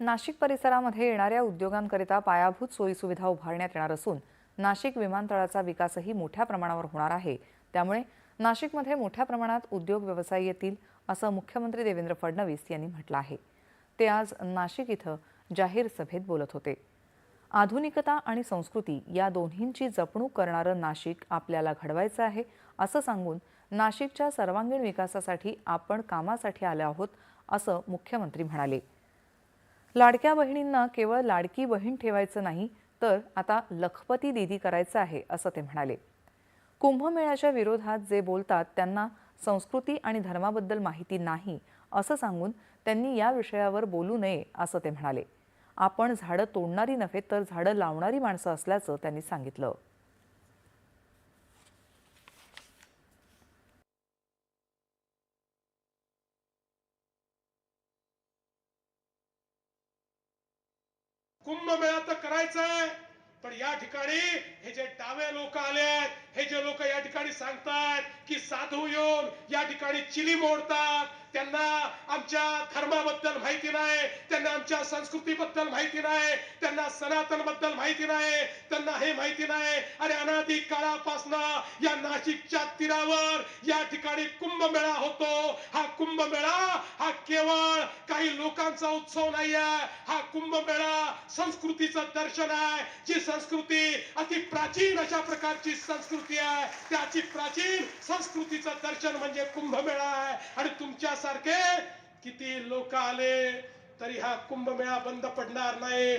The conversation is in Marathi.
नाशिक परिसरामध्ये येणाऱ्या उद्योगांकरिता पायाभूत सोयीसुविधा उभारण्यात येणार असून नाशिक विमानतळाचा विकासही मोठ्या प्रमाणावर होणार आहे। त्यामुळे नाशिकमध्ये मोठ्या प्रमाणात उद्योग व्यवसाय येतील असं मुख्यमंत्री देवेंद्र फडणवीस यांनी म्हटलं आहे। ते आज नाशिक इथं जाहीर सभेत बोलत होते। आधुनिकता आणि संस्कृती या दोन्हींची जपणूक करणारं नाशिक आपल्याला घडवायचं आहे असं सांगून नाशिकच्या सर्वांगीण विकासासाठी आपण कामासाठी आलो आहोत असं मुख्यमंत्री म्हणाले। लाडक्या बहिणींना केवळ लाडकी बहीण ठेवायचं नाही तर आता लखपती दीदी करायचं आहे असं ते म्हणाले। कुंभमेळ्याच्या विरोधात जे बोलतात त्यांना संस्कृती आणि धर्माबद्दल माहिती नाही असं सांगून त्यांनी या विषयावर बोलू नये असं ते म्हणाले। आपण झाडं तोडणारी नव्हे तर झाडं लावणारी माणसं असल्याचं त्यांनी सांगितलं। कुंभमेळा तर करायचा आहे, पण या ठिकाणी हे जे डावे लोक आले आहेत, हे जे लोक या ठिकाणी सांगतात की साधू येऊन या ठिकाणी चिली मोडतात, त्यांना आमच्या धर्माबद्दल माहिती नाही, त्यांना आमच्या संस्कृतीबद्दल माहिती नाही, त्यांना सनातन बद्दल माहिती नाही, त्यांना हे माहिती नाही। अरे अनादी काळापासून या नाशिकच्या तीरावर या ठिकाणी कुंभमेळा होतो। हा कुंभमेळा हा केवळ काही लोकांचा उत्सव नाही आहे, हा कुंभमेळा संस्कृतीचं दर्शन आहे। जी संस्कृती अति प्राचीन अशा प्रकारची संस्कृती आहे, त्याची प्राचीन संस्कृतीचं दर्शन म्हणजे कुंभमेळा आहे। आणि तुमच्यासारखे किती लोक आले तरी हा कुंभमेळा बंद पडणार नाही।